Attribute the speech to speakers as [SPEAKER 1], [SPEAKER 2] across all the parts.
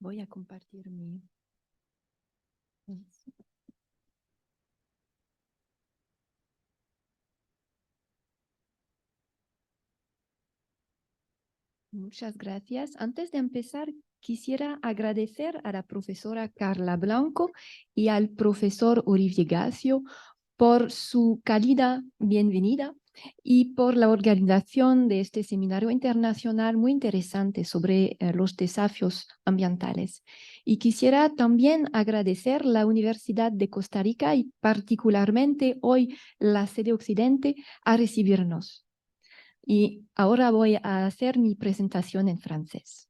[SPEAKER 1] Voy a compartir mi... Muchas gracias. Antes de empezar, quisiera agradecer a la profesora Carla Blanco y al profesor Olivier Gassio por su cálida bienvenida y por la organización de este seminario internacional muy interesante sobre los desafíos ambientales. Y quisiera también agradecer la Universidad de Costa Rica y particularmente hoy la sede Occidente a recibirnos. Y ahora voy a hacer mi présentation en français.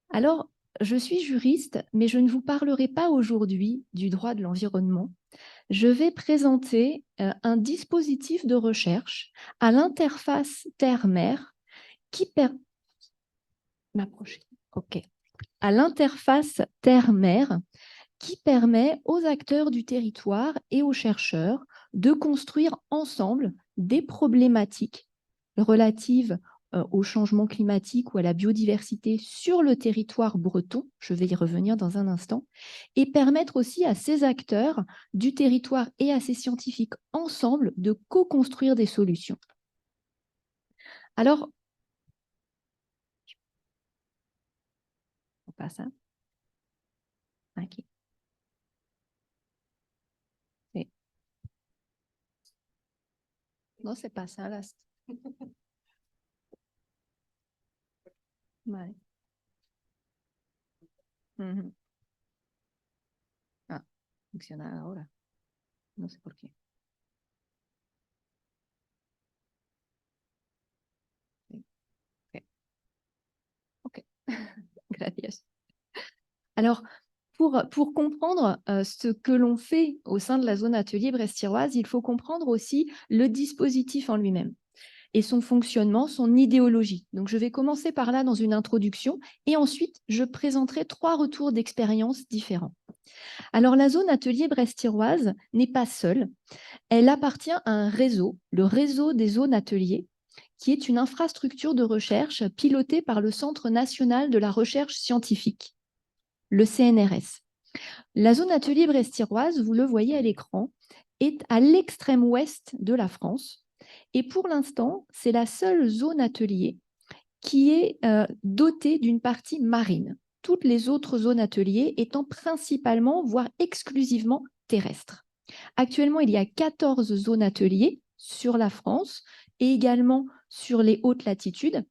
[SPEAKER 1] Alors, je suis juriste, mais je ne vous parlerai pas aujourd'hui du droit de l'environnement. Je vais présenter un dispositif de recherche à l'interface terre-mer qui permet... À l'interface terre-mer qui permet aux acteurs du territoire et aux chercheurs de construire ensemble des problématiques relatives au changement climatique ou à la biodiversité sur le territoire breton, je vais y revenir dans un instant, et permettre aussi à ces acteurs du territoire et à ces scientifiques ensemble de co-construire des solutions. Alors, on passe, hein? Ok. Non, c'est pas ça, là. Ouais. Mm-hmm. Ah, funciona ahora. No sé por qué. Ok. Ok. Gracias. Alors, pour comprendre ce que l'on fait au sein de la zone atelier brest-tiroise, il faut comprendre aussi le dispositif en lui-même et son fonctionnement, son idéologie. Donc, je vais commencer par là dans une introduction et ensuite, je présenterai 3 retours d'expérience différents. Alors, la zone atelier brest-tiroise n'est pas seule. Elle appartient à un réseau, le réseau des zones ateliers, qui est une infrastructure de recherche pilotée par le Centre national de la recherche scientifique, le CNRS. La zone atelier brest-tiroise, vous le voyez à l'écran, est à l'extrême ouest de la France. Et pour l'instant, c'est la seule zone atelier qui est dotée d'une partie marine. Toutes les autres zones ateliers étant principalement, voire exclusivement terrestres. Actuellement, il y a 14 zones ateliers sur la France et également sur les hautes latitudes.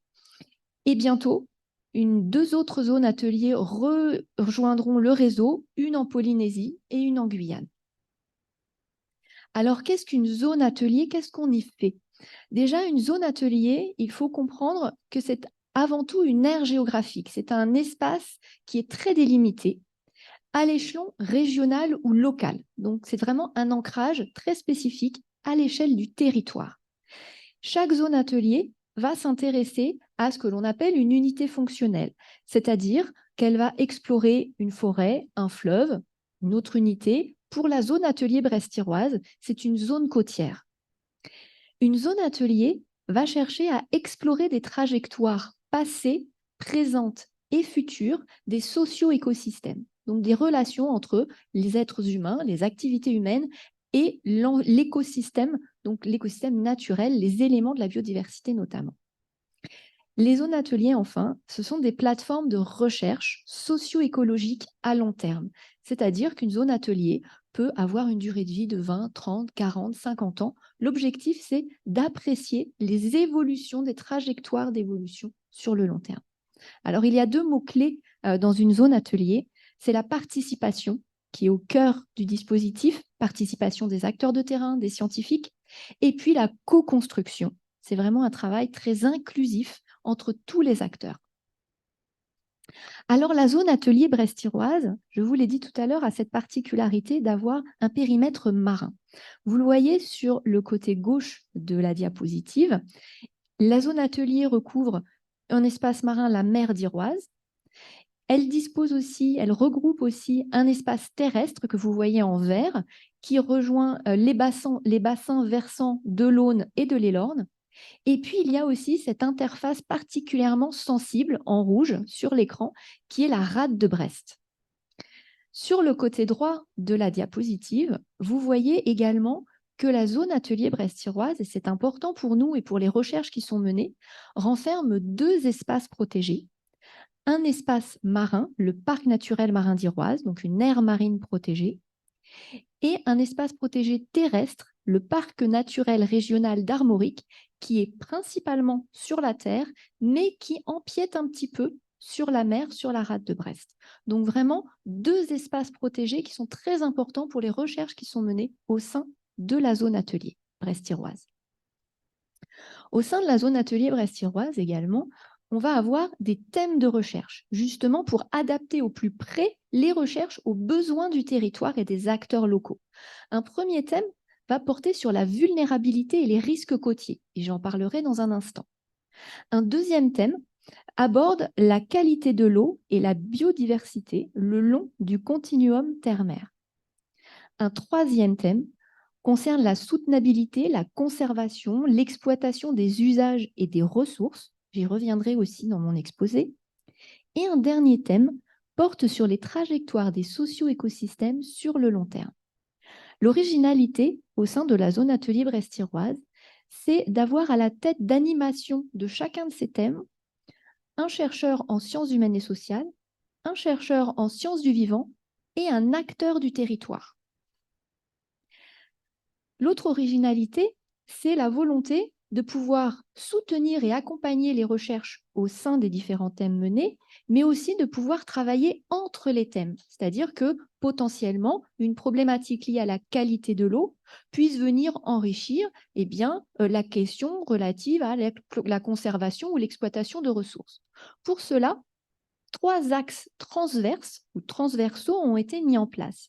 [SPEAKER 1] Et bientôt, 2 autres zones ateliers rejoindront le réseau, une en Polynésie et une en Guyane. Alors, qu'est-ce qu'une zone atelier? Qu'est-ce qu'on y fait? Déjà, une zone atelier, il faut comprendre que c'est avant tout une aire géographique. C'est un espace qui est très délimité à l'échelon régional ou local. Donc, c'est vraiment un ancrage très spécifique à l'échelle du territoire. Chaque zone atelier va s'intéresser à ce que l'on appelle une unité fonctionnelle, c'est-à-dire qu'elle va explorer une forêt, un fleuve, une autre unité. Pour la zone atelier brest-tiroise, c'est une zone côtière. Une zone atelier va chercher à explorer des trajectoires passées, présentes et futures des socio-écosystèmes, donc des relations entre les êtres humains, les activités humaines et l'écosystème, donc l'écosystème naturel, les éléments de la biodiversité notamment. Les zones ateliers, enfin, ce sont des plateformes de recherche socio-écologique à long terme, c'est-à-dire qu'une zone atelier peut avoir une durée de vie de 20, 30, 40, 50 ans. L'objectif, c'est d'apprécier les évolutions, des trajectoires d'évolution sur le long terme. Alors, il y a 2 mots-clés dans une zone atelier. C'est la participation, qui est au cœur du dispositif, participation des acteurs de terrain, des scientifiques, et puis la co-construction. C'est vraiment un travail très inclusif entre tous les acteurs. Alors, la zone atelier brest-tiroise, je vous l'ai dit tout à l'heure, a cette particularité d'avoir un périmètre marin. Vous le voyez sur le côté gauche de la diapositive. La zone atelier recouvre un espace marin, la mer d'Iroise. Elle regroupe aussi un espace terrestre que vous voyez en vert, qui rejoint les bassins versants de l'Aune et de l'Élorn. Et puis, il y a aussi cette interface particulièrement sensible en rouge sur l'écran, qui est la rade de Brest. Sur le côté droit de la diapositive, vous voyez également que la zone atelier brest-tiroise, et c'est important pour nous et pour les recherches qui sont menées, renferme 2 espaces protégés. Un espace marin, le parc naturel marin d'Iroise, donc une aire marine protégée, et un espace protégé terrestre, le parc naturel régional d'Armorique, qui est principalement sur la terre, mais qui empiète un petit peu sur la mer, sur la rade de Brest. Donc vraiment 2 espaces protégés qui sont très importants pour les recherches qui sont menées au sein de la zone atelier brest-tiroise. Au sein de la zone atelier brest-tiroise également, on va avoir des thèmes de recherche, justement pour adapter au plus près les recherches aux besoins du territoire et des acteurs locaux. Un premier thème va porter sur la vulnérabilité et les risques côtiers, et j'en parlerai dans un instant. Un deuxième thème aborde la qualité de l'eau et la biodiversité le long du continuum terre-mer. Un troisième thème concerne la soutenabilité, la conservation, l'exploitation des usages et des ressources. J'y reviendrai aussi dans mon exposé. Et un dernier thème porte sur les trajectoires des socio-écosystèmes sur le long terme. L'originalité au sein de la zone atelier brest-tiroise, c'est d'avoir à la tête d'animation de chacun de ces thèmes un chercheur en sciences humaines et sociales, un chercheur en sciences du vivant et un acteur du territoire. L'autre originalité, c'est la volonté de pouvoir soutenir et accompagner les recherches au sein des différents thèmes menés, mais aussi de pouvoir travailler entre les thèmes. C'est-à-dire que potentiellement, une problématique liée à la qualité de l'eau puisse venir enrichir la question relative à la conservation ou l'exploitation de ressources. Pour cela, 3 axes transverses ou transversaux ont été mis en place.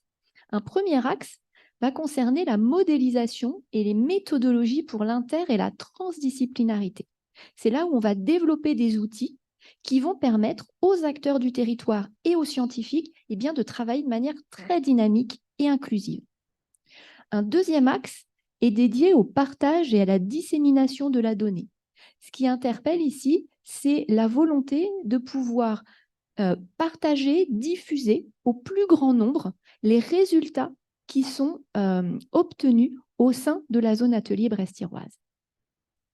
[SPEAKER 1] Un premier axe va concerner la modélisation et les méthodologies pour l'inter et la transdisciplinarité. C'est là où on va développer des outils qui vont permettre aux acteurs du territoire et aux scientifiques de travailler de manière très dynamique et inclusive. Un deuxième axe est dédié au partage et à la dissémination de la donnée. Ce qui interpelle ici, c'est la volonté de pouvoir partager, diffuser au plus grand nombre les résultats qui sont obtenus au sein de la zone atelier brest-tiroise.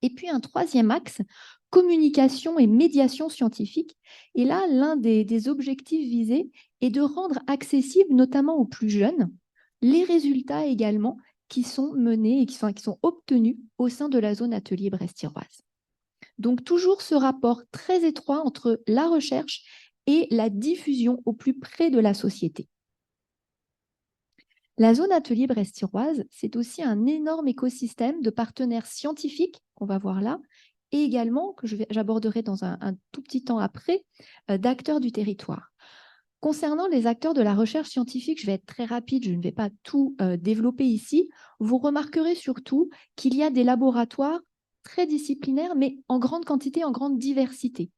[SPEAKER 1] Et puis un troisième axe, communication et médiation scientifique. Et là, l'un des objectifs visés est de rendre accessibles, notamment aux plus jeunes, les résultats également qui sont menés et qui sont obtenus au sein de la zone atelier brest-tiroise. Donc toujours ce rapport très étroit entre la recherche et la diffusion au plus près de la société. La zone atelier brest-tiroise, c'est aussi un énorme écosystème de partenaires scientifiques qu'on va voir là, et également, que j'aborderai dans un tout petit temps après, d'acteurs du territoire. Concernant les acteurs de la recherche scientifique, je vais être très rapide, je ne vais pas tout développer ici. Vous remarquerez surtout qu'il y a des laboratoires très disciplinaires, mais en grande quantité, en grande diversité.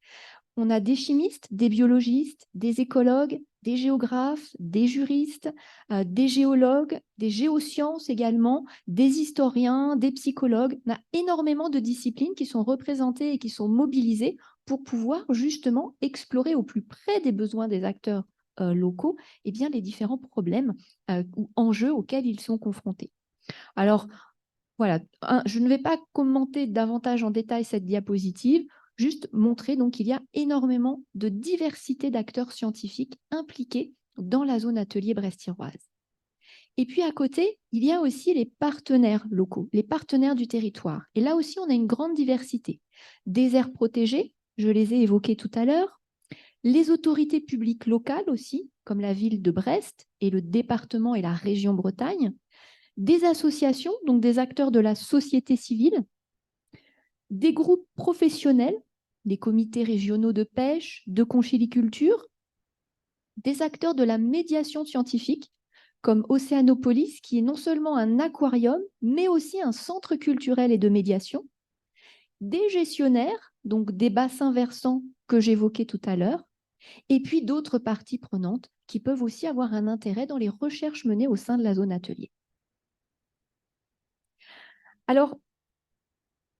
[SPEAKER 1] On a des chimistes, des biologistes, des écologues, des géographes, des juristes, des géologues, des géosciences également, des historiens, des psychologues. On a énormément de disciplines qui sont représentées et qui sont mobilisées pour pouvoir justement explorer au plus près des besoins des acteurs locaux les différents problèmes ou enjeux auxquels ils sont confrontés. Alors, voilà, je ne vais pas commenter davantage en détail cette diapositive, juste montrer donc qu'il y a énormément de diversité d'acteurs scientifiques impliqués dans la zone atelier brest-tiroise. Et puis à côté, il y a aussi les partenaires locaux, les partenaires du territoire. Et là aussi, on a une grande diversité. Des aires protégées, je les ai évoquées tout à l'heure, les autorités publiques locales aussi, comme la ville de Brest et le département et la région Bretagne, des associations, donc des acteurs de la société civile, des groupes professionnels, des comités régionaux de pêche, de conchyliculture, des acteurs de la médiation scientifique, comme Océanopolis, qui est non seulement un aquarium, mais aussi un centre culturel et de médiation, des gestionnaires, donc des bassins versants que j'évoquais tout à l'heure, et puis d'autres parties prenantes qui peuvent aussi avoir un intérêt dans les recherches menées au sein de la zone atelier. Alors,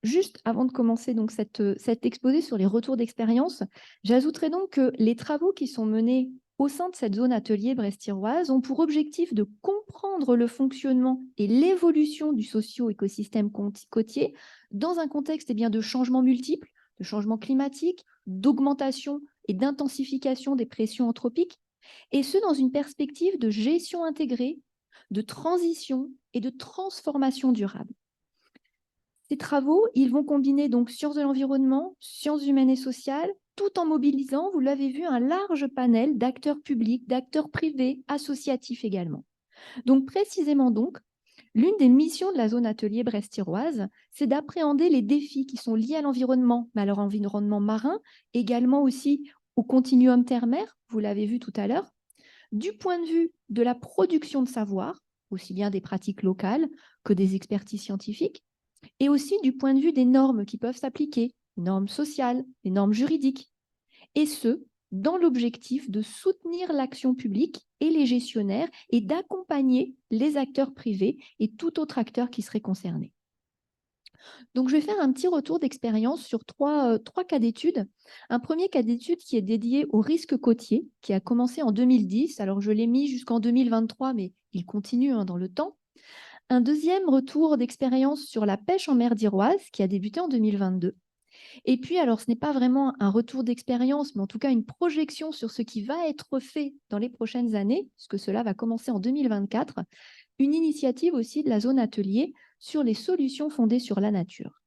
[SPEAKER 1] Juste avant de commencer donc cet exposé sur les retours d'expérience, j'ajouterai donc que les travaux qui sont menés au sein de cette zone atelier brest-tiroise ont pour objectif de comprendre le fonctionnement et l'évolution du socio-écosystème côtier dans un contexte de changements multiples, de changements climatiques, d'augmentation et d'intensification des pressions anthropiques, et ce dans une perspective de gestion intégrée, de transition et de transformation durable. Ces travaux, ils vont combiner donc sciences de l'environnement, sciences humaines et sociales, tout en mobilisant, vous l'avez vu, un large panel d'acteurs publics, d'acteurs privés, associatifs également. Donc précisément l'une des missions de la zone atelier brest-tiroise, c'est d'appréhender les défis qui sont liés à l'environnement, mais à leur environnement marin, également aussi au continuum terre-mer, vous l'avez vu tout à l'heure, du point de vue de la production de savoir, aussi bien des pratiques locales que des expertises scientifiques, et aussi du point de vue des normes qui peuvent s'appliquer, les normes sociales, les normes juridiques, et ce, dans l'objectif de soutenir l'action publique et les gestionnaires et d'accompagner les acteurs privés et tout autre acteur qui serait concerné. Donc, je vais faire un petit retour d'expérience sur trois cas d'études. Un premier cas d'étude qui est dédié au risque côtier, qui a commencé en 2010. Alors, je l'ai mis jusqu'en 2023, mais il continue dans le temps. Un deuxième retour d'expérience sur la pêche en mer d'Iroise, qui a débuté en 2022. Et puis, alors, ce n'est pas vraiment un retour d'expérience, mais en tout cas une projection sur ce qui va être fait dans les prochaines années, puisque cela va commencer en 2024, une initiative aussi de la zone atelier sur les solutions fondées sur la nature.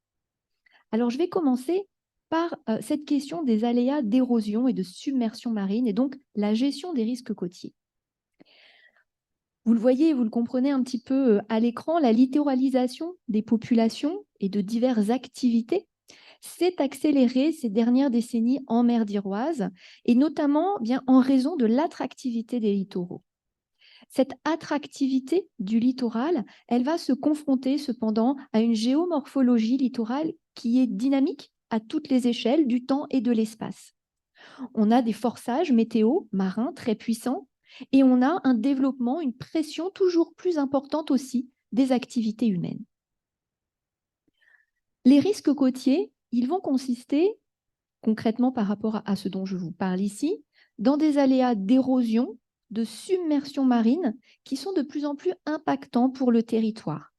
[SPEAKER 1] Alors, je vais commencer par cette question des aléas d'érosion et de submersion marine, et donc la gestion des risques côtiers. Vous le voyez, vous le comprenez un petit peu à l'écran, la littoralisation des populations et de diverses activités s'est accélérée ces dernières décennies en mer d'Iroise, et notamment en raison de l'attractivité des littoraux. Cette attractivité du littoral, elle va se confronter cependant à une géomorphologie littorale qui est dynamique à toutes les échelles du temps et de l'espace. On a des forçages météo marins très puissants et on a un développement, une pression toujours plus importante aussi des activités humaines. Les risques côtiers, ils vont consister, concrètement par rapport à ce dont je vous parle ici, dans des aléas d'érosion, de submersion marine qui sont de plus en plus impactants pour le territoire.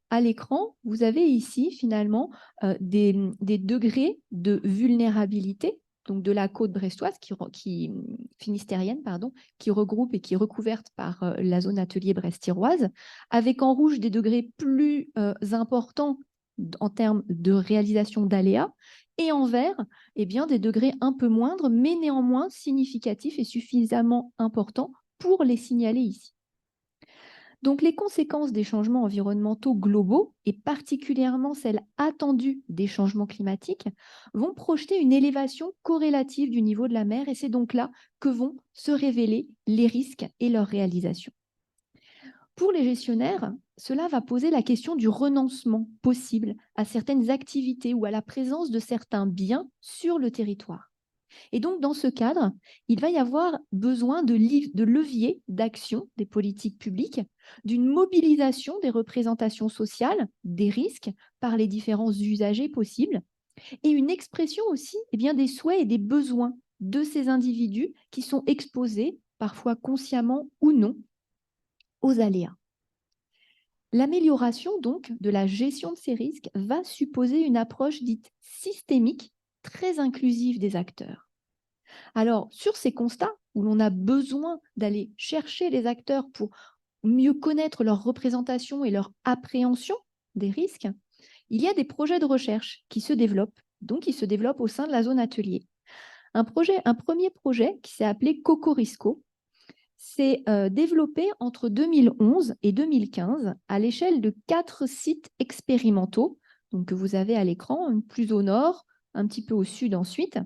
[SPEAKER 1] À l'écran, vous avez ici finalement des degrés de vulnérabilité, donc de la côte brestoise, finistérienne, qui regroupe et qui est recouverte par la zone atelier brest-tiroise, avec en rouge des degrés plus importants en termes de réalisation d'aléas, et en vert, des degrés un peu moindres, mais néanmoins significatifs et suffisamment importants pour les signaler ici. Donc, les conséquences des changements environnementaux globaux, et particulièrement celles attendues des changements climatiques, vont projeter une élévation corrélative du niveau de la mer, et c'est donc là que vont se révéler les risques et leur réalisation. Pour les gestionnaires, cela va poser la question du renoncement possible à certaines activités ou à la présence de certains biens sur le territoire. Et donc, dans ce cadre, il va y avoir besoin de leviers d'action des politiques publiques, d'une mobilisation des représentations sociales, des risques par les différents usagers possibles, et une expression aussi des souhaits et des besoins de ces individus qui sont exposés, parfois consciemment ou non, aux aléas. L'amélioration donc de la gestion de ces risques va supposer une approche dite systémique, très inclusive des acteurs. Alors, sur ces constats où l'on a besoin d'aller chercher les acteurs pour mieux connaître leur représentation et leur appréhension des risques, il y a des projets de recherche qui se développent, au sein de la zone atelier. Un premier projet qui s'est appelé Cocorico s'est développé entre 2011 et 2015 à l'échelle de 4 sites expérimentaux, donc que vous avez à l'écran, plus au nord, un petit peu au sud ensuite,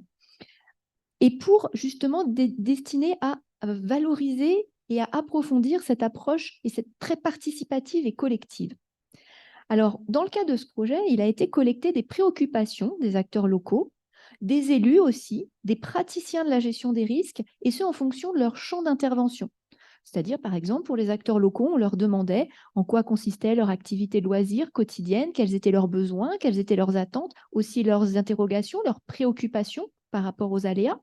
[SPEAKER 1] et pour justement destiné à valoriser et à approfondir cette approche et cette très participative et collective. Alors, dans le cas de ce projet, il a été collecté des préoccupations des acteurs locaux, des élus aussi, des praticiens de la gestion des risques, et ce en fonction de leur champ d'intervention. C'est-à-dire, par exemple, pour les acteurs locaux, on leur demandait en quoi consistait leur activité de loisir quotidienne, quels étaient leurs besoins, quelles étaient leurs attentes, aussi leurs interrogations, leurs préoccupations par rapport aux aléas.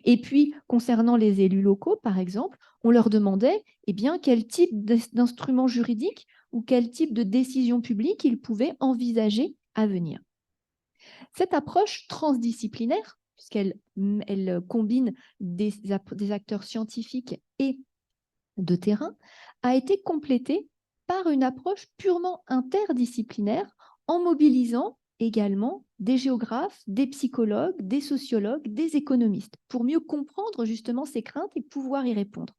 [SPEAKER 1] Et puis, concernant les élus locaux, par exemple, on leur demandait quel type d'instrument juridique ou quel type de décision publique ils pouvaient envisager à venir. Cette approche transdisciplinaire, puisqu'elle combine des acteurs scientifiques et de terrain, a été complétée par une approche purement interdisciplinaire en mobilisant également des géographes, des psychologues, des sociologues, des économistes, pour mieux comprendre justement ces craintes et pouvoir y répondre.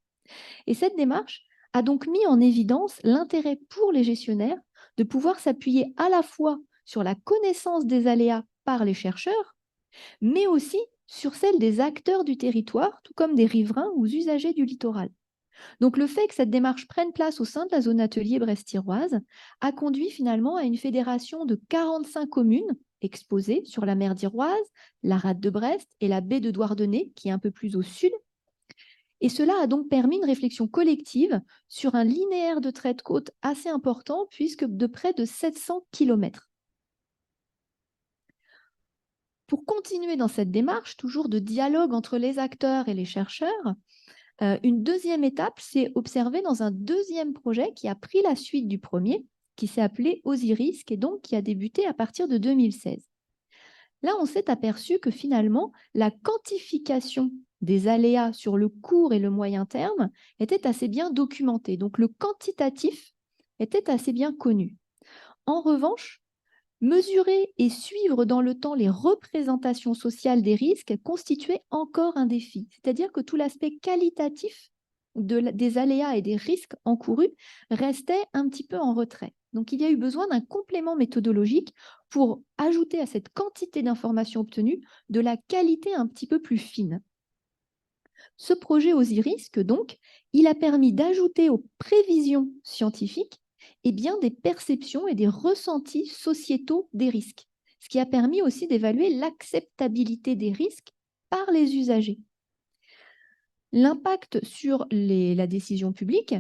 [SPEAKER 1] Et cette démarche a donc mis en évidence l'intérêt pour les gestionnaires de pouvoir s'appuyer à la fois sur la connaissance des aléas par les chercheurs, mais aussi sur celle des acteurs du territoire, tout comme des riverains ou usagers du littoral. Donc le fait que cette démarche prenne place au sein de la zone atelier brest-tiroise a conduit finalement à une fédération de 45 communes exposées sur la mer d'Iroise, la rade de Brest et la baie de Douarnenez, qui est un peu plus au sud. Et cela a donc permis une réflexion collective sur un linéaire de trait de côte assez important, puisque de près de 700 km. Pour continuer dans cette démarche, toujours de dialogue entre les acteurs et les chercheurs, une deuxième étape s'est observée dans un deuxième projet qui a pris la suite du premier, qui s'est appelé Osiris, et donc qui a débuté à partir de 2016. Là, on s'est aperçu que finalement, la quantification des aléas sur le court et le moyen terme était assez bien documentée. Donc, le quantitatif était assez bien connu. En revanche, mesurer et suivre dans le temps les représentations sociales des risques constituait encore un défi. C'est-à-dire que tout l'aspect qualitatif des aléas et des risques encourus restait un petit peu en retrait. Donc, il y a eu besoin d'un complément méthodologique pour ajouter à cette quantité d'informations obtenues de la qualité un petit peu plus fine. Ce projet Osiris, donc, il a permis d'ajouter aux prévisions scientifiques des perceptions et des ressentis sociétaux des risques, ce qui a permis aussi d'évaluer l'acceptabilité des risques par les usagers. L'impact sur la décision publique,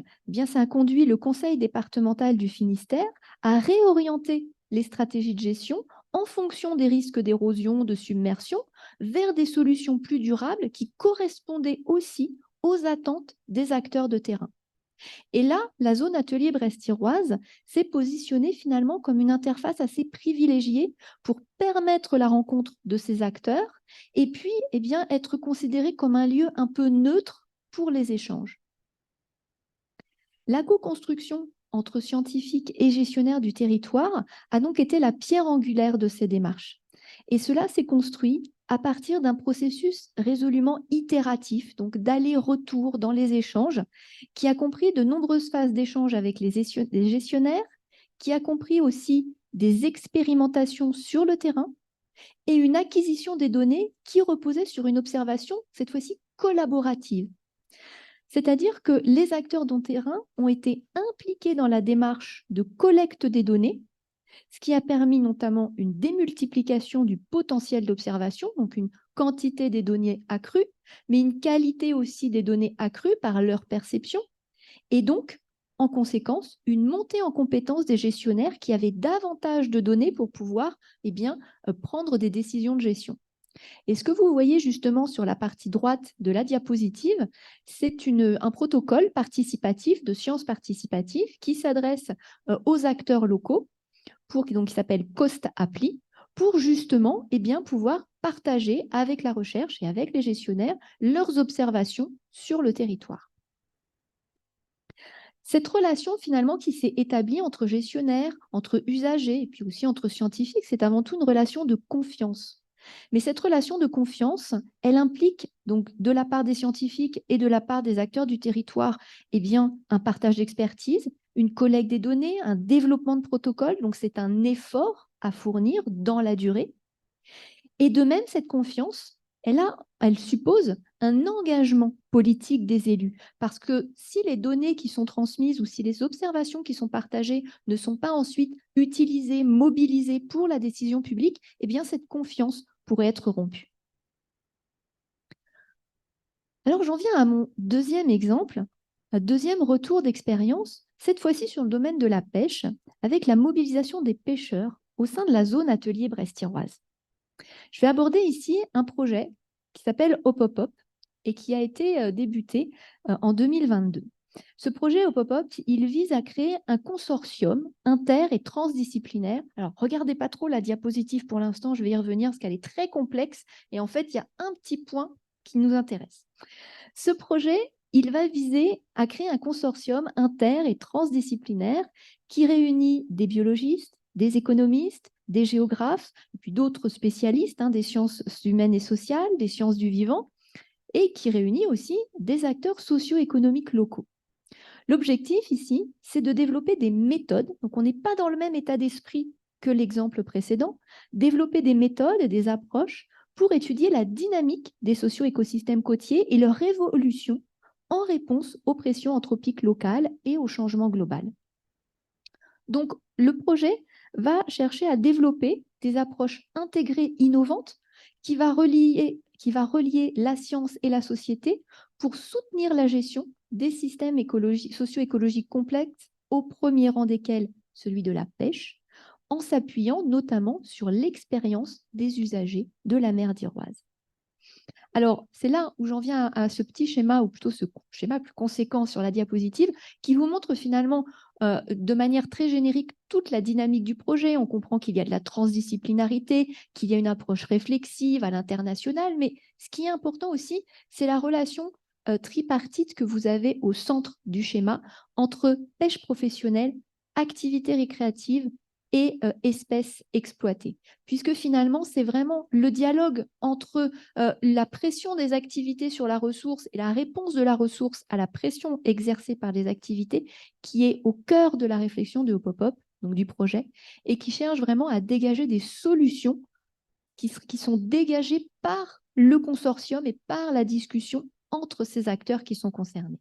[SPEAKER 1] ça a conduit le Conseil départemental du Finistère à réorienter les stratégies de gestion en fonction des risques d'érosion, de submersion, vers des solutions plus durables qui correspondaient aussi aux attentes des acteurs de terrain. Et là, la zone atelier brest-tiroise s'est positionnée finalement comme une interface assez privilégiée pour permettre la rencontre de ces acteurs et puis être considérée comme un lieu un peu neutre pour les échanges. La co-construction entre scientifiques et gestionnaires du territoire a donc été la pierre angulaire de ces démarches. Et cela s'est construit à partir d'un processus résolument itératif, donc d'aller-retour dans les échanges, qui a compris de nombreuses phases d'échange avec les gestionnaires, qui a compris aussi des expérimentations sur le terrain et une acquisition des données qui reposait sur une observation, cette fois-ci collaborative. C'est-à-dire que les acteurs de terrain ont été impliqués dans la démarche de collecte des données, ce qui a permis notamment une démultiplication du potentiel d'observation, donc une quantité des données accrue, mais une qualité aussi des données accrue par leur perception, et donc, en conséquence, une montée en compétence des gestionnaires qui avaient davantage de données pour pouvoir prendre des décisions de gestion. Et ce que vous voyez justement sur la partie droite de la diapositive, c'est un protocole participatif de sciences participatives qui s'adresse aux acteurs locaux, qui s'appelle Cost Appli, pour justement pouvoir partager avec la recherche et avec les gestionnaires leurs observations sur le territoire. Cette relation finalement qui s'est établie entre gestionnaires, entre usagers et puis aussi entre scientifiques, c'est avant tout une relation de confiance. Mais cette relation de confiance, elle implique donc de la part des scientifiques et de la part des acteurs du territoire un partage d'expertise, une collecte des données, un développement de protocoles. Donc c'est un effort à fournir dans la durée. Et de même, cette confiance, elle suppose un engagement politique des élus. Parce que si les données qui sont transmises ou si les observations qui sont partagées ne sont pas ensuite utilisées, mobilisées pour la décision publique, cette confiance pourrait être rompue. Alors, j'en viens à mon deuxième exemple, Un deuxième retour d'expérience, cette fois-ci sur le domaine de la pêche, avec la mobilisation des pêcheurs au sein de la zone atelier brest-tiroise. Je vais aborder ici un projet qui s'appelle Hop et qui a été débuté en 2022. Ce projet Hop, il vise à créer un consortium inter- et transdisciplinaire. Alors, regardez pas trop la diapositive pour l'instant, je vais y revenir parce qu'elle est très complexe et en fait, il y a un petit point qui nous intéresse. Ce projet, il va viser à créer un consortium inter- et transdisciplinaire qui réunit des biologistes, des économistes, des géographes, et puis d'autres spécialistes des sciences humaines et sociales, des sciences du vivant, et qui réunit aussi des acteurs socio-économiques locaux. L'objectif ici, c'est de développer des méthodes, donc on n'est pas dans le même état d'esprit que l'exemple précédent, développer des méthodes et des approches pour étudier la dynamique des socio-écosystèmes côtiers et leur évolution en réponse aux pressions anthropiques locales et au changement global. Donc, le projet va chercher à développer des approches intégrées innovantes qui va relier la science et la société pour soutenir la gestion des systèmes socio-écologiques complexes, au premier rang desquels celui de la pêche, en s'appuyant notamment sur l'expérience des usagers de la mer d'Iroise. Alors, c'est là où j'en viens à ce petit schéma, ou plutôt ce schéma plus conséquent sur la diapositive, qui vous montre finalement de manière très générique toute la dynamique du projet. On comprend qu'il y a de la transdisciplinarité, qu'il y a une approche réflexive à l'international, mais ce qui est important aussi, c'est la relation tripartite que vous avez au centre du schéma entre pêche professionnelle, activité récréative et espèces exploitées. Puisque finalement, c'est vraiment le dialogue entre la pression des activités sur la ressource et la réponse de la ressource à la pression exercée par les activités qui est au cœur de la réflexion de Hop, donc du projet, et qui cherche vraiment à dégager des solutions qui sont dégagées par le consortium et par la discussion entre ces acteurs qui sont concernés.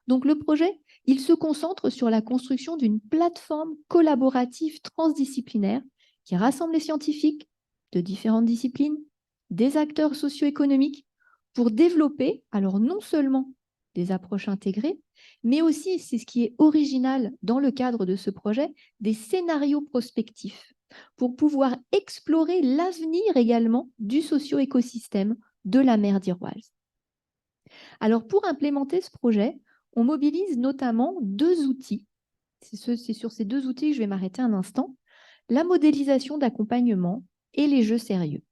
[SPEAKER 1] Donc le projet, il se concentre sur la construction d'une plateforme collaborative transdisciplinaire qui rassemble les scientifiques de différentes disciplines, des acteurs socio-économiques pour développer, alors non seulement des approches intégrées, mais aussi, c'est ce qui est original dans le cadre de ce projet, des scénarios prospectifs pour pouvoir explorer l'avenir également du socio-écosystème de la mer d'Iroise. Alors, pour implémenter ce projet, on mobilise notamment deux outils. C'est sur ces deux outils que je vais m'arrêter un instant. La modélisation d'accompagnement et les jeux sérieux.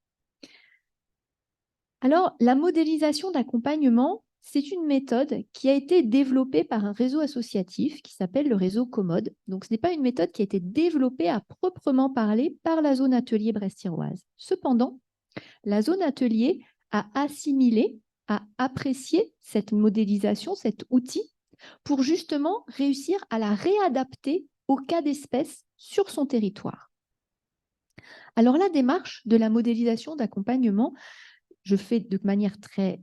[SPEAKER 1] Alors, la modélisation d'accompagnement, c'est une méthode qui a été développée par un réseau associatif qui s'appelle le réseau Commode. Donc, ce n'est pas une méthode qui a été développée à proprement parler par la zone atelier brest-tiroise. Cependant, la zone atelier a assimilé, a apprécié cette modélisation, cet outil, pour justement réussir à la réadapter au cas d'espèce sur son territoire. Alors, la démarche de la modélisation d'accompagnement, je fais de manière très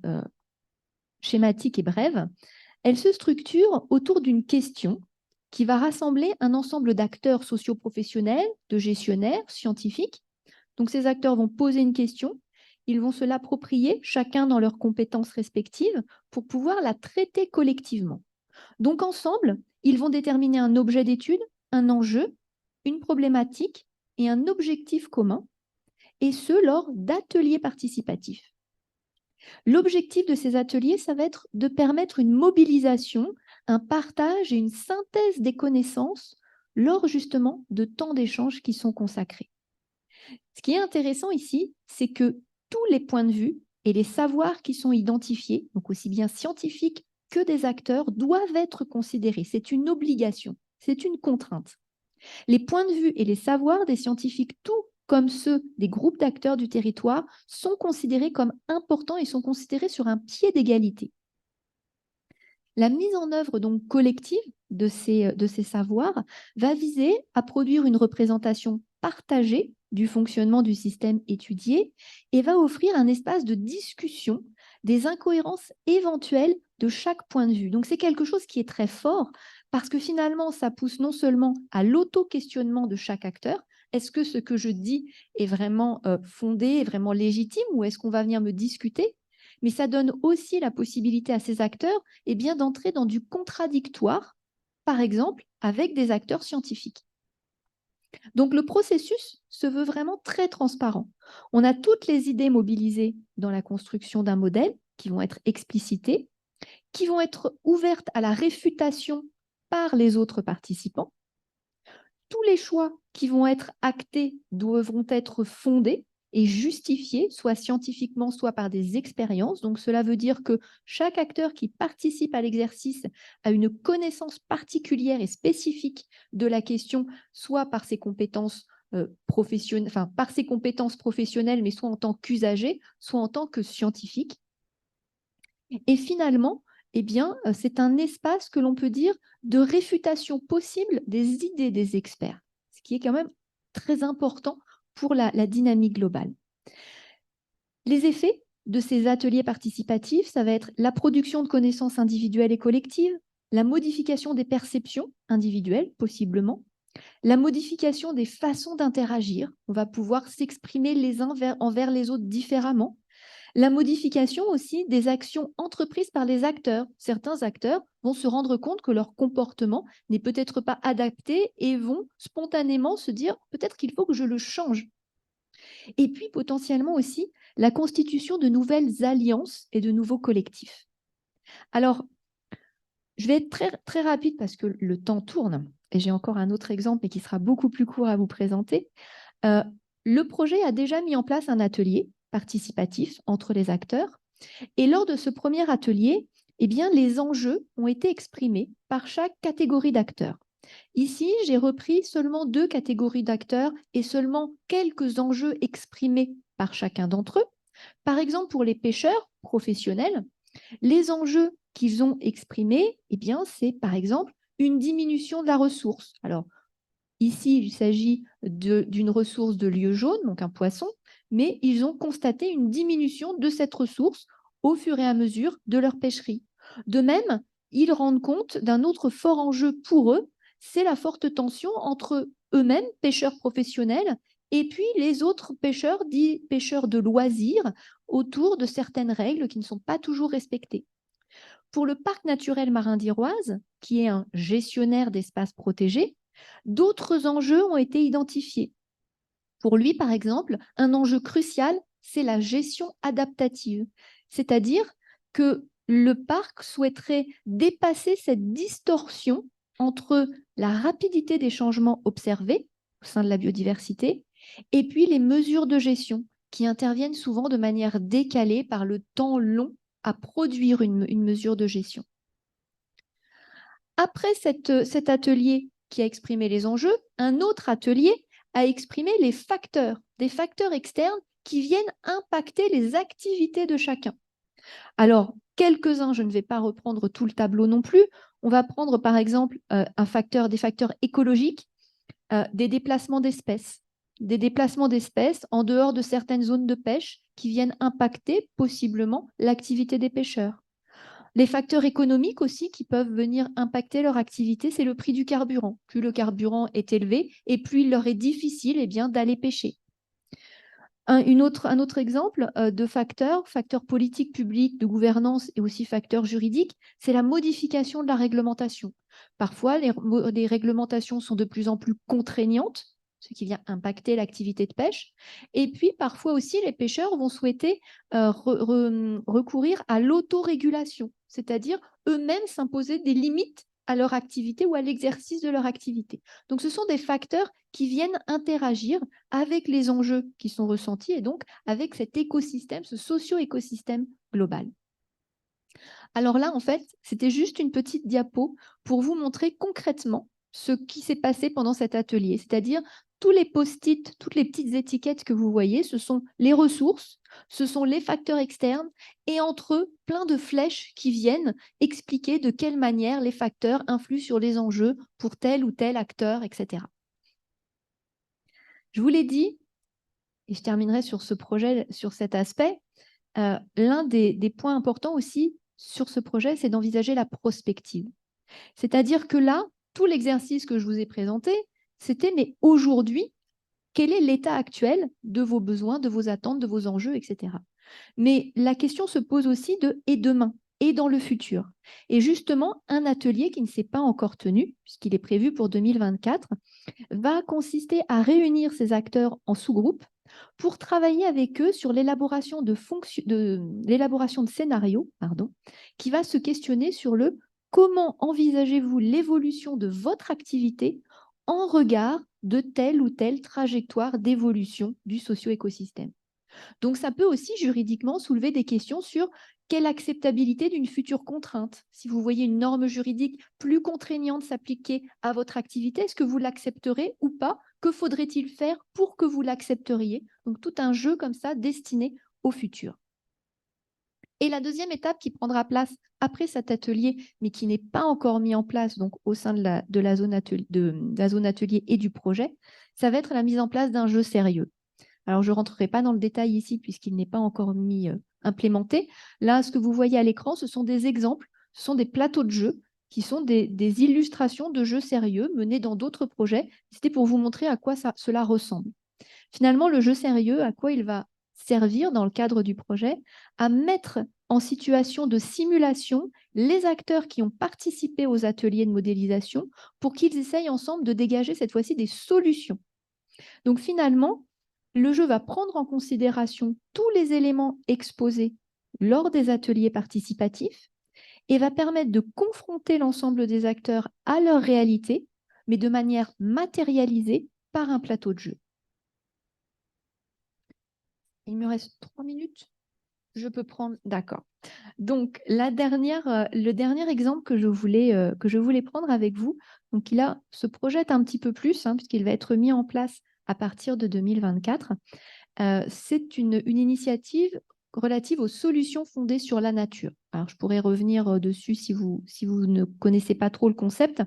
[SPEAKER 1] schématique et brève, elle se structure autour d'une question qui va rassembler un ensemble d'acteurs socio-professionnels, de gestionnaires, scientifiques. Donc, ces acteurs vont poser une question, ils vont se l'approprier, chacun dans leurs compétences respectives, pour pouvoir la traiter collectivement. Donc, ensemble, ils vont déterminer un objet d'étude, un enjeu, une problématique et un objectif commun, et ce, lors d'ateliers participatifs. L'objectif de ces ateliers, ça va être de permettre une mobilisation, un partage et une synthèse des connaissances lors justement de temps d'échange qui sont consacrés. Ce qui est intéressant ici, c'est que tous les points de vue et les savoirs qui sont identifiés, donc aussi bien scientifiques que des acteurs, doivent être considérés. C'est une obligation, c'est une contrainte. Les points de vue et les savoirs des scientifiques, tout comme ceux des groupes d'acteurs du territoire, sont considérés comme importants et sont considérés sur un pied d'égalité. La mise en œuvre donc collective de ces savoirs va viser à produire une représentation partagée du fonctionnement du système étudié et va offrir un espace de discussion des incohérences éventuelles de chaque point de vue. Donc c'est quelque chose qui est très fort parce que finalement, ça pousse non seulement à l'auto-questionnement de chaque acteur, est-ce que ce que je dis est vraiment fondé, est vraiment légitime ou est-ce qu'on va venir me discuter? mais ça donne aussi la possibilité à ces acteurs d'entrer dans du contradictoire, par exemple avec des acteurs scientifiques. Donc le processus se veut vraiment très transparent. On a toutes les idées mobilisées dans la construction d'un modèle qui vont être explicitées, qui vont être ouvertes à la réfutation par les autres participants. Tous les choix qui vont être actés devront être fondés et justifiés, soit scientifiquement, soit par des expériences. Donc, cela veut dire que chaque acteur qui participe à l'exercice a une connaissance particulière et spécifique de la question, soit par ses compétences professionnelles, mais soit en tant qu'usager, soit en tant que scientifique. Et finalement, c'est un espace que l'on peut dire de réfutation possible des idées des experts, ce qui est quand même très important pour la dynamique globale. Les effets de ces ateliers participatifs, ça va être la production de connaissances individuelles et collectives, la modification des perceptions individuelles, possiblement, la modification des façons d'interagir. On va pouvoir s'exprimer les uns envers les autres différemment. La modification aussi des actions entreprises par les acteurs. Certains acteurs vont se rendre compte que leur comportement n'est peut-être pas adapté et vont spontanément se dire peut-être qu'il faut que je le change. Et puis potentiellement aussi la constitution de nouvelles alliances et de nouveaux collectifs. Alors, je vais être très, très rapide parce que le temps tourne et j'ai encore un autre exemple mais qui sera beaucoup plus court à vous présenter. Le projet a déjà mis en place un atelier participatif entre les acteurs. Et lors de ce premier atelier, les enjeux ont été exprimés par chaque catégorie d'acteurs. Ici, j'ai repris seulement 2 catégories d'acteurs et seulement quelques enjeux exprimés par chacun d'entre eux. Par exemple, pour les pêcheurs professionnels, les enjeux qu'ils ont exprimés, c'est par exemple une diminution de la ressource. Alors, ici, il s'agit d'une ressource de lieu jaune, donc un poisson, mais ils ont constaté une diminution de cette ressource au fur et à mesure de leur pêcherie. De même, ils rendent compte d'un autre fort enjeu pour eux, c'est la forte tension entre eux-mêmes, pêcheurs professionnels, et puis les autres pêcheurs, dits pêcheurs de loisirs, autour de certaines règles qui ne sont pas toujours respectées. Pour le parc naturel marin d'Iroise, qui est un gestionnaire d'espaces protégés, d'autres enjeux ont été identifiés. Pour lui, par exemple, un enjeu crucial, c'est la gestion adaptative, c'est-à-dire que le parc souhaiterait dépasser cette distorsion entre la rapidité des changements observés au sein de la biodiversité et puis les mesures de gestion qui interviennent souvent de manière décalée par le temps long à produire une mesure de gestion. Après cet atelier qui a exprimé les enjeux, un autre atelier a exprimé les facteurs, des facteurs externes qui viennent impacter les activités de chacun. Alors, quelques-uns, je ne vais pas reprendre tout le tableau non plus. On va prendre par exemple des facteurs écologiques, des déplacements d'espèces en dehors de certaines zones de pêche qui viennent impacter possiblement l'activité des pêcheurs. Les facteurs économiques aussi qui peuvent venir impacter leur activité, c'est le prix du carburant. Plus le carburant est élevé et plus il leur est difficile d'aller pêcher. Un autre exemple de facteurs politiques, publics, de gouvernance et aussi facteurs juridiques, c'est la modification de la réglementation. Parfois, les réglementations sont de plus en plus contraignantes, ce qui vient impacter l'activité de pêche. Et puis, parfois aussi, les pêcheurs vont souhaiter recourir à l'autorégulation, c'est-à-dire eux-mêmes s'imposer des limites à leur activité ou à l'exercice de leur activité. Donc, ce sont des facteurs qui viennent interagir avec les enjeux qui sont ressentis et donc avec cet écosystème, ce socio-écosystème global. Alors là, en fait, c'était juste une petite diapo pour vous montrer concrètement ce qui s'est passé pendant cet atelier, c'est-à-dire tous les post-it, toutes les petites étiquettes que vous voyez, ce sont les ressources, ce sont les facteurs externes et entre eux, plein de flèches qui viennent expliquer de quelle manière les facteurs influent sur les enjeux pour tel ou tel acteur, etc. Je vous l'ai dit, et je terminerai sur ce projet, sur cet aspect, l'un des points importants aussi sur ce projet, c'est d'envisager la prospective. C'est-à-dire que là, tout l'exercice que je vous ai présenté, c'était mais aujourd'hui, quel est l'état actuel de vos besoins, de vos attentes, de vos enjeux, etc. Mais la question se pose aussi de et demain et dans le futur. Et justement, un atelier qui ne s'est pas encore tenu, puisqu'il est prévu pour 2024, va consister à réunir ces acteurs en sous-groupes pour travailler avec eux sur l'élaboration de scénarios, qui va se questionner sur le comment envisagez-vous l'évolution de votre activité en regard de telle ou telle trajectoire d'évolution du socio-écosystème. Donc, ça peut aussi juridiquement soulever des questions sur quelle acceptabilité d'une future contrainte. Si vous voyez une norme juridique plus contraignante s'appliquer à votre activité, est-ce que vous l'accepterez ou pas? Que faudrait-il faire pour que vous l'accepteriez? Donc, tout un jeu comme ça destiné au futur. Et la deuxième étape qui prendra place après cet atelier, mais qui n'est pas encore mis en place donc au sein de la zone atelier et du projet, ça va être la mise en place d'un jeu sérieux. Alors, je ne rentrerai pas dans le détail ici puisqu'il n'est pas encore mis implémenté. Là, ce que vous voyez à l'écran, ce sont des exemples, ce sont des plateaux de jeux qui sont des illustrations de jeux sérieux menés dans d'autres projets. C'était pour vous montrer à quoi cela ressemble. Finalement, le jeu sérieux, à quoi il va servir dans le cadre du projet? À mettre en situation de simulation les acteurs qui ont participé aux ateliers de modélisation pour qu'ils essayent ensemble de dégager cette fois-ci des solutions. Donc finalement, le jeu va prendre en considération tous les éléments exposés lors des ateliers participatifs et va permettre de confronter l'ensemble des acteurs à leur réalité, mais de manière matérialisée par un plateau de jeu. Il me reste 3 minutes. Je peux prendre... D'accord. Donc, le dernier exemple que je voulais prendre avec vous, donc il se projette un petit peu plus, puisqu'il va être mis en place à partir de 2024. C'est une initiative relative aux solutions fondées sur la nature. Alors, je pourrais revenir dessus si vous ne connaissez pas trop le concept.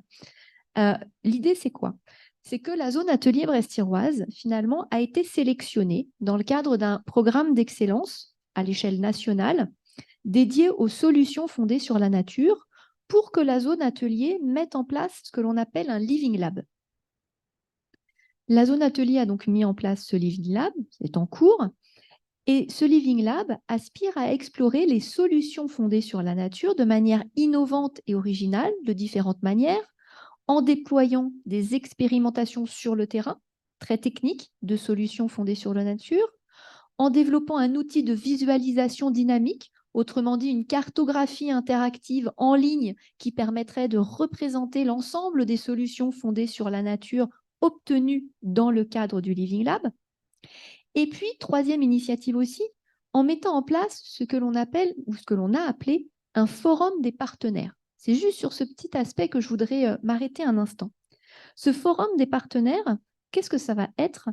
[SPEAKER 1] L'idée, c'est quoi? C'est que la zone atelier brest-tiroise, finalement, a été sélectionnée dans le cadre d'un programme d'excellence à l'échelle nationale dédié aux solutions fondées sur la nature pour que la zone atelier mette en place ce que l'on appelle un Living Lab. La zone atelier a donc mis en place ce Living Lab, c'est en cours, et ce Living Lab aspire à explorer les solutions fondées sur la nature de manière innovante et originale, de différentes manières, en déployant des expérimentations sur le terrain, très techniques, de solutions fondées sur la nature, en développant un outil de visualisation dynamique, autrement dit une cartographie interactive en ligne qui permettrait de représenter l'ensemble des solutions fondées sur la nature obtenues dans le cadre du Living Lab. Et puis, troisième initiative aussi, en mettant en place ce que l'on appelle ou ce que l'on a appelé un forum des partenaires. C'est juste sur ce petit aspect que je voudrais m'arrêter un instant. Ce forum des partenaires, qu'est-ce que ça va être?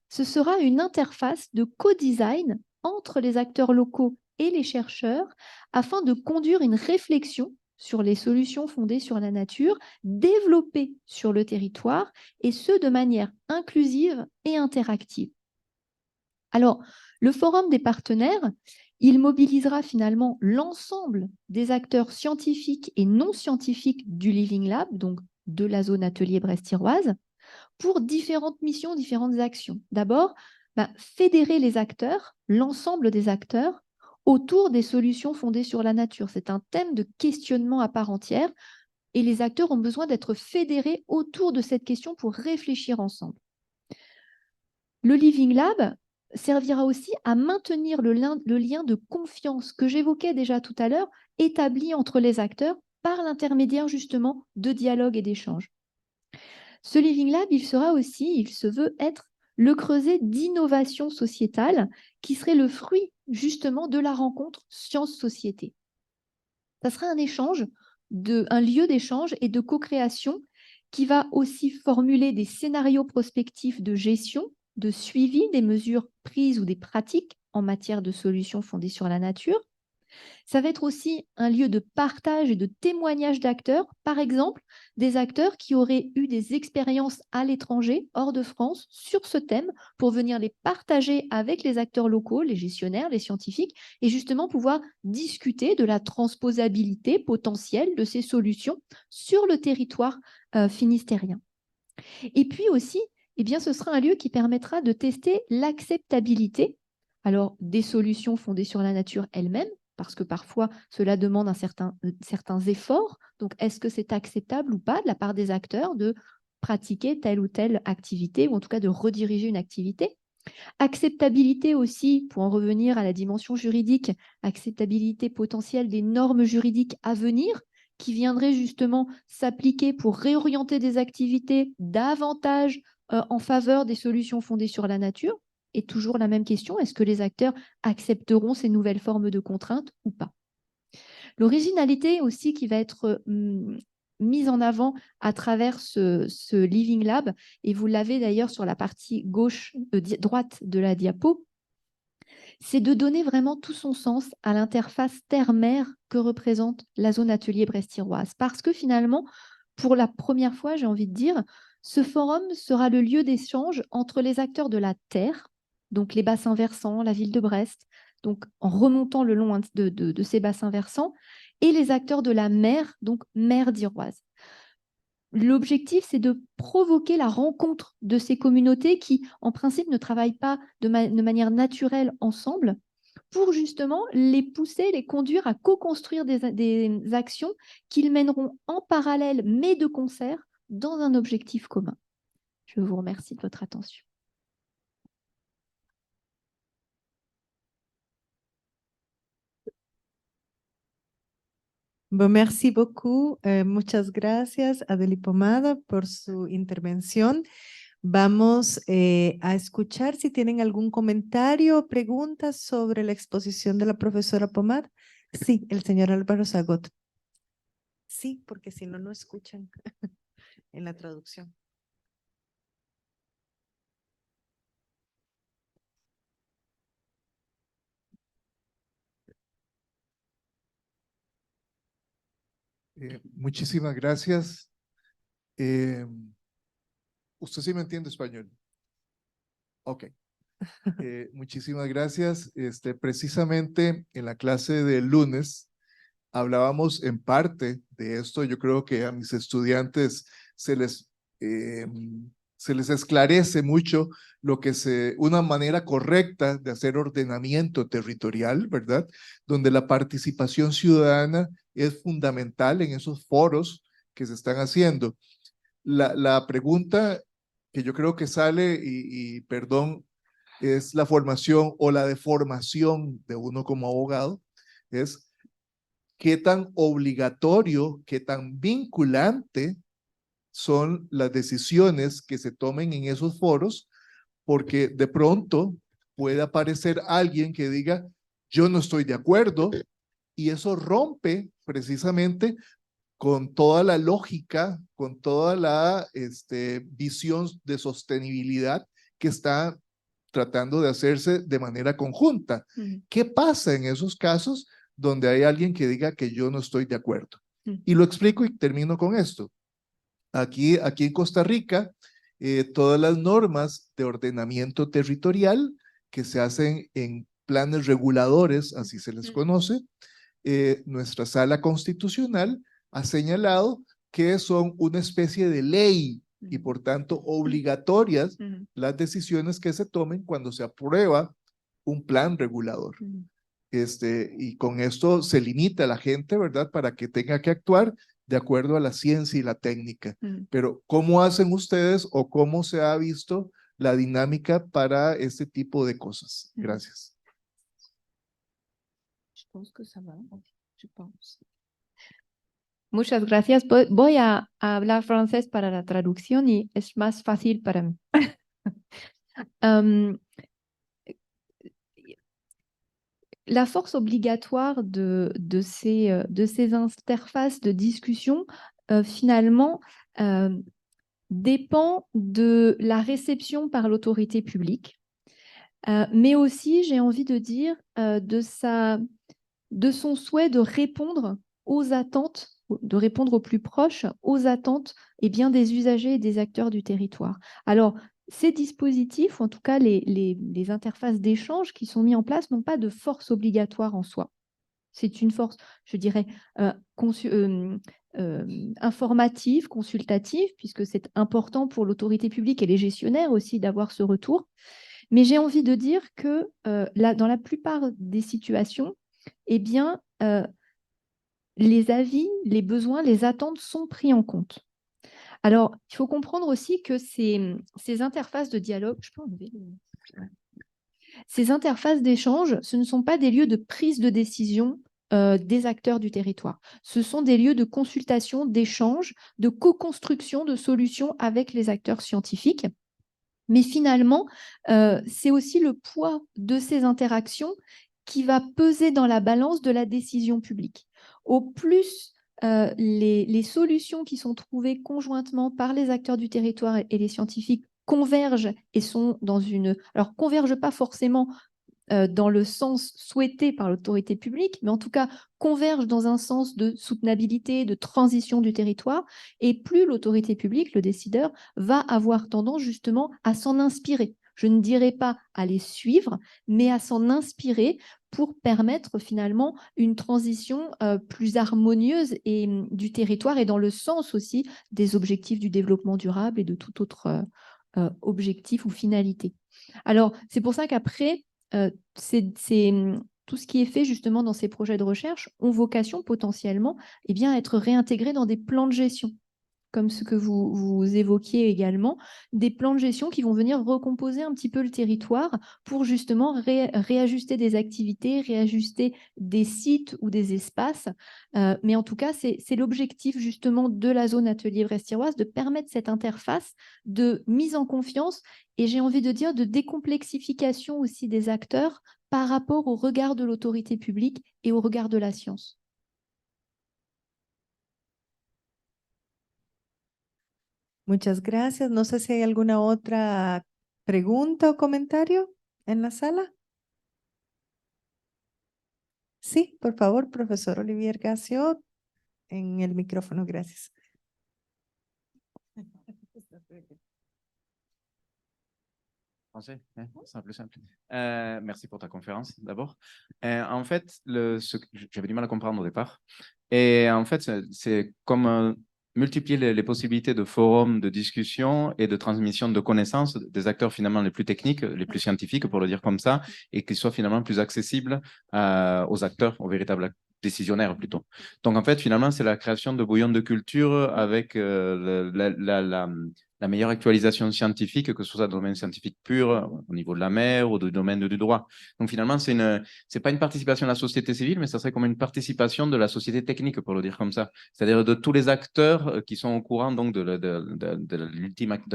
[SPEAKER 1] Ce sera une interface de co-design entre les acteurs locaux et les chercheurs afin de conduire une réflexion sur les solutions fondées sur la nature, développées sur le territoire, et ce, de manière inclusive et interactive. Alors, le forum des partenaires, il mobilisera finalement l'ensemble des acteurs scientifiques et non scientifiques du Living Lab, donc de la zone atelier brest-tiroise, pour différentes missions, différentes actions. D'abord, fédérer les acteurs, l'ensemble des acteurs, autour des solutions fondées sur la nature. C'est un thème de questionnement à part entière et les acteurs ont besoin d'être fédérés autour de cette question pour réfléchir ensemble. Le Living Lab servira aussi à maintenir le lien de confiance que j'évoquais déjà tout à l'heure, établi entre les acteurs par l'intermédiaire justement de dialogue et d'échange. Ce Living Lab, il se veut être le creuset d'innovation sociétale qui serait le fruit justement de la rencontre science-société. Ça sera un échange, un lieu d'échange et de co-création qui va aussi formuler des scénarios prospectifs de gestion, de suivi des mesures prises ou des pratiques en matière de solutions fondées sur la nature. Ça va être aussi un lieu de partage et de témoignage d'acteurs, par exemple des acteurs qui auraient eu des expériences à l'étranger, hors de France, sur ce thème, pour venir les partager avec les acteurs locaux, les gestionnaires, les scientifiques, et justement pouvoir discuter de la transposabilité potentielle de ces solutions sur le territoire finistérien. Et puis aussi, ce sera un lieu qui permettra de tester l'acceptabilité Alors, des solutions fondées sur la nature elle-même, parce que parfois, cela demande certains efforts. Donc, est-ce que c'est acceptable ou pas de la part des acteurs de pratiquer telle ou telle activité, ou en tout cas de rediriger une activité? Acceptabilité aussi, pour en revenir à la dimension juridique, acceptabilité potentielle des normes juridiques à venir qui viendraient justement s'appliquer pour réorienter des activités davantage en faveur des solutions fondées sur la nature. Et toujours la même question, est-ce que les acteurs accepteront ces nouvelles formes de contraintes ou pas? L'originalité aussi qui va être mise en avant à travers ce Living Lab, et vous l'avez d'ailleurs sur la partie droite de la diapo, c'est de donner vraiment tout son sens à l'interface terre-mer que représente la zone atelier brest-tiroise. Parce que finalement, pour la première fois, j'ai envie de dire, ce forum sera le lieu d'échange entre les acteurs de la terre, donc les bassins versants, la ville de Brest, donc en remontant le long de ces bassins versants, et les acteurs de la mer, donc mer d'Iroise. L'objectif, c'est de provoquer la rencontre de ces communautés qui, en principe, ne travaillent pas de manière naturelle ensemble, pour justement les pousser, les conduire à co-construire des actions qu'ils mèneront en parallèle, mais de concert, dans un objectif commun. Je vous remercie de votre attention.
[SPEAKER 2] Bon, merci beaucoup. Muchas gracias, Adely Pomada, por su intervención. Vamos a escuchar si tienen algún comentario o preguntas sobre la exposición de la profesora Pomada. Sí, el señor Álvaro Zagot. Sí, porque si no, no escuchan en la traducción.
[SPEAKER 3] Muchísimas gracias. ¿Usted sí me entiende español? Ok. Muchísimas gracias. Precisamente en la clase del lunes hablábamos en parte de esto. Yo creo que a mis estudiantes eh, se les esclarece mucho una manera correcta de hacer ordenamiento territorial, ¿verdad? Donde la participación ciudadana es fundamental en esos foros que se están haciendo. La pregunta que yo creo que sale, y perdón, es la formación o la deformación de uno como abogado, es qué tan obligatorio, qué tan vinculante son las decisiones que se tomen en esos foros, porque de pronto puede aparecer alguien que diga, yo no estoy de acuerdo, y eso rompe precisamente con toda la lógica, con toda la visión de sostenibilidad que está tratando de hacerse de manera conjunta. ¿Qué pasa en esos casos donde hay alguien que diga que yo no estoy de acuerdo? Y lo explico y termino con esto. Aquí en Costa Rica, todas las normas de ordenamiento territorial que se hacen en planes reguladores, así se les conoce, nuestra sala constitucional ha señalado que son una especie de ley y por tanto obligatorias las decisiones que se tomen cuando se aprueba un plan regulador. Y con esto se limita a la gente, ¿verdad? Para que tenga que actuar de acuerdo a la ciencia y la técnica. Pero, ¿cómo hacen ustedes o cómo se ha visto la dinámica para este tipo de cosas? Gracias.
[SPEAKER 1] Muchas gracias. Voy a hablar francés para la traducción y es más fácil para mí. La force obligatoire de ces interfaces de discussion, finalement, dépend de la réception par l'autorité publique, mais aussi, j'ai envie de dire, de son souhait de répondre aux attentes, de répondre au plus proche aux attentes des usagers et des acteurs du territoire. Alors, ces dispositifs, ou en tout cas les interfaces d'échange qui sont mis en place, n'ont pas de force obligatoire en soi. C'est une force, je dirais, informative, consultative, puisque c'est important pour l'autorité publique et les gestionnaires aussi d'avoir ce retour. Mais j'ai envie de dire que dans la plupart des situations, eh bien, les avis, les besoins, les attentes sont pris en compte. Alors, il faut comprendre aussi que ces interfaces de dialogue, je peux enlever ces interfaces d'échange, ce ne sont pas des lieux de prise de décision des acteurs du territoire. Ce sont des lieux de consultation, d'échange, de co-construction de solutions avec les acteurs scientifiques. Mais finalement, c'est aussi le poids de ces interactions qui va peser dans la balance de la décision publique. Au plus les solutions qui sont trouvées conjointement par les acteurs du territoire et les scientifiques convergent et sont dans une... Alors, convergent pas forcément dans le sens souhaité par l'autorité publique, mais en tout cas convergent dans un sens de soutenabilité, de transition du territoire, et plus l'autorité publique, le décideur, va avoir tendance justement à s'en inspirer. Je ne dirais pas à les suivre, mais à s'en inspirer pour permettre finalement une transition plus harmonieuse du territoire et dans le sens aussi des objectifs du développement durable et de tout autre objectif ou finalité. Alors, c'est pour ça qu'après, tout ce qui est fait justement dans ces projets de recherche ont vocation potentiellement à être réintégrés dans des plans de gestion, comme ce que vous évoquiez également, des plans de gestion qui vont venir recomposer un petit peu le territoire pour justement réajuster des activités, réajuster des sites ou des espaces. Mais en tout cas, c'est l'objectif justement de la zone atelier brest-thiroise, de permettre cette interface de mise en confiance et j'ai envie de dire de décomplexification aussi des acteurs par rapport au regard de l'autorité publique et au regard de la science.
[SPEAKER 2] Muchas gracias. No sé si hay alguna otra pregunta o comentario en la sala. Sí, por favor, profesor Olivier Gassio, en el micrófono. Gracias.
[SPEAKER 4] Français, hein, ce sera plus simple. Merci pour ta conférence d'abord. En fait, j'avais du mal à comprendre au départ. Et en fait, c'est comme multiplier les possibilités de forums, de discussion et de transmission de connaissances des acteurs finalement les plus techniques, les plus scientifiques pour le dire comme ça, et qu'ils soient finalement plus accessibles aux acteurs, aux véritables décisionnaires plutôt. Donc en fait, finalement, c'est la création de bouillons de culture avec la meilleure actualisation scientifique, que ce soit dans le domaine scientifique pur, au niveau de la mer ou du domaine du droit. Donc finalement, c'est pas une participation de la société civile, mais ça serait comme une participation de la société technique, pour le dire comme ça. C'est-à-dire de tous les acteurs qui sont au courant donc de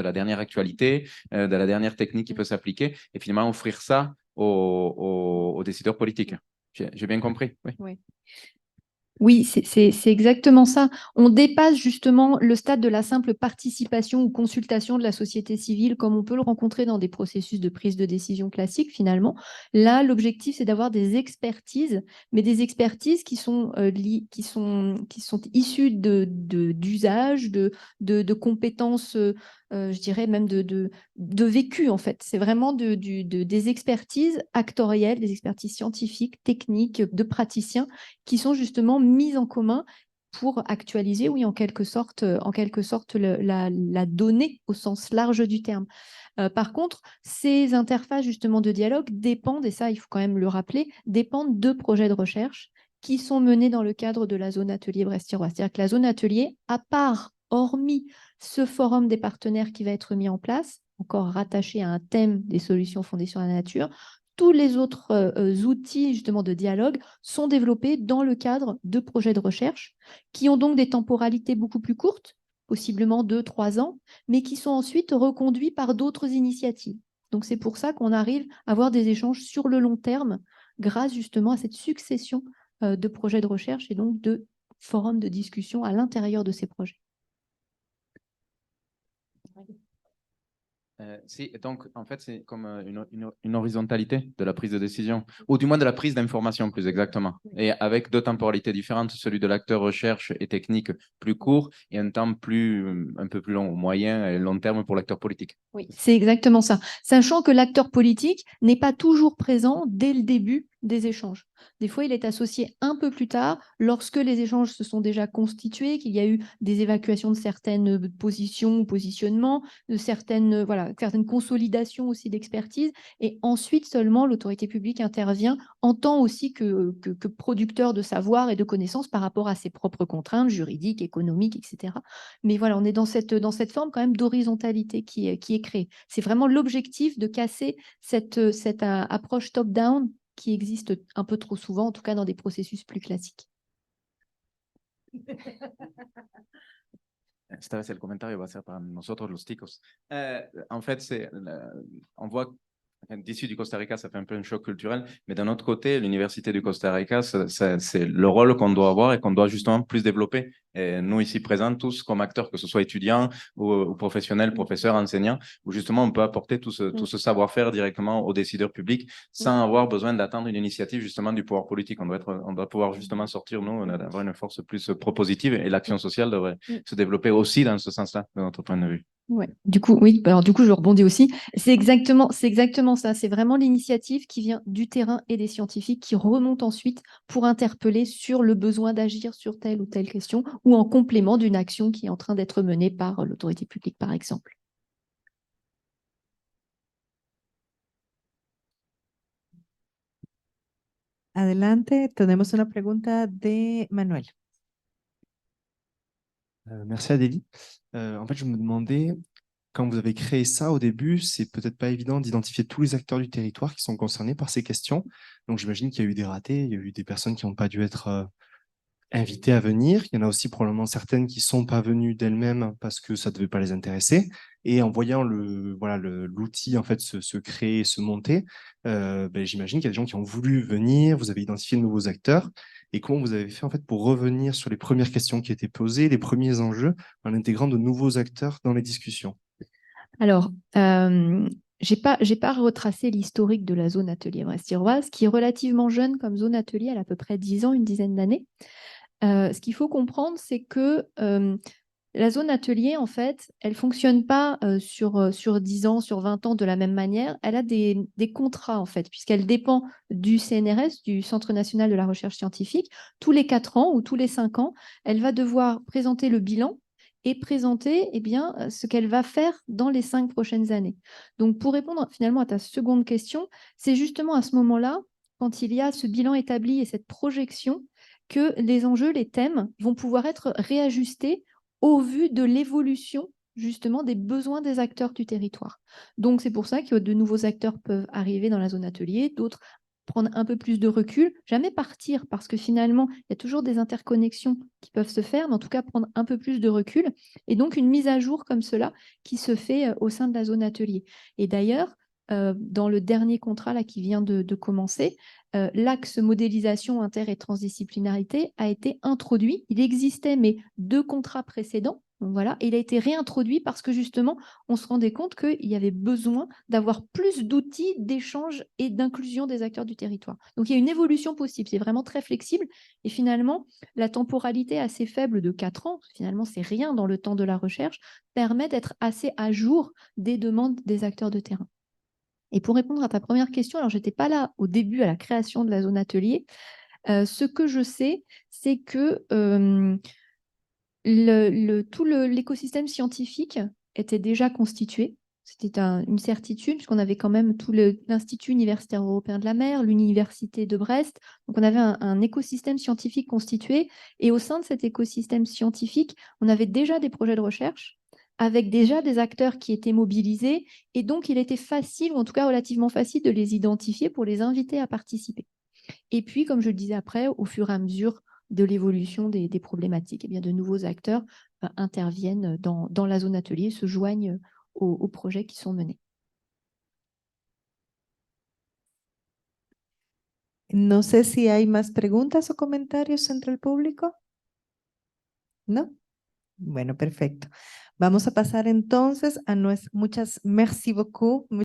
[SPEAKER 4] la dernière actualité, de la dernière technique qui peut s'appliquer, et finalement offrir ça aux décideurs politiques. J'ai bien compris? Oui.
[SPEAKER 1] Oui. Oui, c'est exactement ça. On dépasse justement le stade de la simple participation ou consultation de la société civile, comme on peut le rencontrer dans des processus de prise de décision classiques, finalement. Là, l'objectif, c'est d'avoir des expertises, mais des expertises qui sont issues d'usages, de compétences, je dirais même de vécu, en fait. C'est vraiment des expertises actorielles, des expertises scientifiques, techniques, de praticiens, qui sont justement mises en commun pour actualiser, oui, en quelque sorte la donnée au sens large du terme. Par contre, ces interfaces justement de dialogue dépendent, et ça il faut quand même le rappeler, dépendent de projets de recherche qui sont menés dans le cadre de la zone atelier brest-thiroise. C'est-à-dire que la zone atelier, à part, hormis ce forum des partenaires qui va être mis en place, encore rattaché à un thème des solutions fondées sur la nature, tous les autres outils justement de dialogue sont développés dans le cadre de projets de recherche qui ont donc des temporalités beaucoup plus courtes, possiblement 2-3 ans, mais qui sont ensuite reconduits par d'autres initiatives. Donc c'est pour ça qu'on arrive à avoir des échanges sur le long terme grâce justement à cette succession de projets de recherche et donc de forums de discussion à l'intérieur de ces projets.
[SPEAKER 4] Si, donc en fait, c'est comme une horizontalité de la prise de décision, ou du moins de la prise d'information plus exactement, et avec deux temporalités différentes, celui de l'acteur recherche et technique plus court, et un temps un peu plus long, moyen et long terme pour l'acteur politique.
[SPEAKER 1] Oui, c'est exactement ça. Sachant que l'acteur politique n'est pas toujours présent dès le début des échanges. Des fois, il est associé un peu plus tard, lorsque les échanges se sont déjà constitués, qu'il y a eu des évacuations de certaines positions ou positionnements, de certaines consolidations aussi d'expertise. Et ensuite seulement, l'autorité publique intervient en tant aussi que producteur de savoir et de connaissances par rapport à ses propres contraintes juridiques, économiques, etc. Mais voilà, on est dans cette forme quand même d'horizontalité qui est créée. C'est vraiment l'objectif de casser cette approche top-down qui existe un peu trop souvent, en tout cas dans des processus plus classiques.
[SPEAKER 4] Esta vez el comentario va a ser para nosotros los ticos. En fait, on voit d'ici du Costa Rica, ça fait un peu un choc culturel, mais d'un autre côté, l'Université du Costa Rica, c'est le rôle qu'on doit avoir et qu'on doit justement plus développer. Et nous, ici présents, tous comme acteurs, que ce soit étudiants ou professionnels, professeurs, enseignants, où justement on peut apporter tout ce savoir-faire directement aux décideurs publics sans avoir besoin d'attendre une initiative justement du pouvoir politique. On doit pouvoir justement sortir, nous, avoir une force plus propositive et l'action sociale devrait se développer aussi dans ce sens-là, de notre point de vue.
[SPEAKER 1] Ouais. Du coup, je rebondis aussi. C'est exactement ça. C'est vraiment l'initiative qui vient du terrain et des scientifiques qui remonte ensuite pour interpeller sur le besoin d'agir sur telle ou telle question ou en complément d'une action qui est en train d'être menée par l'autorité publique, par exemple.
[SPEAKER 2] Adelante, tenemos una pregunta de Manuel.
[SPEAKER 5] Merci Adélie. En fait, je me demandais, quand vous avez créé ça au début, c'est peut-être pas évident d'identifier tous les acteurs du territoire qui sont concernés par ces questions. Donc j'imagine qu'il y a eu des ratés, il y a eu des personnes qui n'ont pas dû être invitées à venir. Il y en a aussi probablement certaines qui ne sont pas venues d'elles-mêmes parce que ça ne devait pas les intéresser. Et en voyant l'outil en fait se créer, se monter, j'imagine qu'il y a des gens qui ont voulu venir, vous avez identifié de nouveaux acteurs. Et comment vous avez fait en fait pour revenir sur les premières questions qui étaient posées, les premiers enjeux, en intégrant de nouveaux acteurs dans les discussions?
[SPEAKER 1] Alors, j'ai pas retracé l'historique de la zone atelier brest-iroise, qui est relativement jeune comme zone atelier, elle a à peu près 10 ans, une dizaine d'années. Ce qu'il faut comprendre, c'est que la zone atelier, en fait, elle ne fonctionne pas sur 10 ans, sur 20 ans de la même manière. Elle a des contrats, en fait, puisqu'elle dépend du CNRS, du Centre national de la recherche scientifique. Tous les 4 ans ou tous les 5 ans, elle va devoir présenter le bilan et présenter ce qu'elle va faire dans les 5 prochaines années. Donc, pour répondre finalement à ta seconde question, c'est justement à ce moment-là, quand il y a ce bilan établi et cette projection, que les enjeux, les thèmes vont pouvoir être réajustés au vu de l'évolution justement des besoins des acteurs du territoire. Donc c'est pour ça que de nouveaux acteurs peuvent arriver dans la zone atelier, d'autres prendre un peu plus de recul, jamais partir parce que finalement il y a toujours des interconnexions qui peuvent se faire, mais en tout cas prendre un peu plus de recul et donc une mise à jour comme cela qui se fait au sein de la zone atelier. Et d'ailleurs, dans le dernier contrat là, qui vient de commencer, l'axe modélisation inter- et transdisciplinarité a été introduit. Il existait, mais 2 contrats précédents. Donc voilà, et il a été réintroduit parce que justement, on se rendait compte qu'il y avait besoin d'avoir plus d'outils d'échange et d'inclusion des acteurs du territoire. Donc il y a une évolution possible, c'est vraiment très flexible. Et finalement, la temporalité assez faible de 4 ans, finalement c'est rien dans le temps de la recherche, permet d'être assez à jour des demandes des acteurs de terrain. Et pour répondre à ta première question, alors je n'étais pas là au début à la création de la zone atelier. Ce que je sais, c'est que tout l'écosystème scientifique était déjà constitué. C'était une certitude, puisqu'on avait quand même tout l'Institut universitaire européen de la mer, l'Université de Brest. Donc, on avait un écosystème scientifique constitué. Et au sein de cet écosystème scientifique, on avait déjà des projets de recherche avec déjà des acteurs qui étaient mobilisés. Et donc, il était facile, ou en tout cas relativement facile, de les identifier pour les inviter à participer. Et puis, comme je le disais après, au fur et à mesure de l'évolution des problématiques, de nouveaux acteurs interviennent dans la zone atelier, se joignent aux projets qui sont menés.
[SPEAKER 2] No sé si hay más preguntas o comentarios entre el público. ¿No? Bueno, perfecto. Vamos a pasar entonces a muchas merci beaucoup.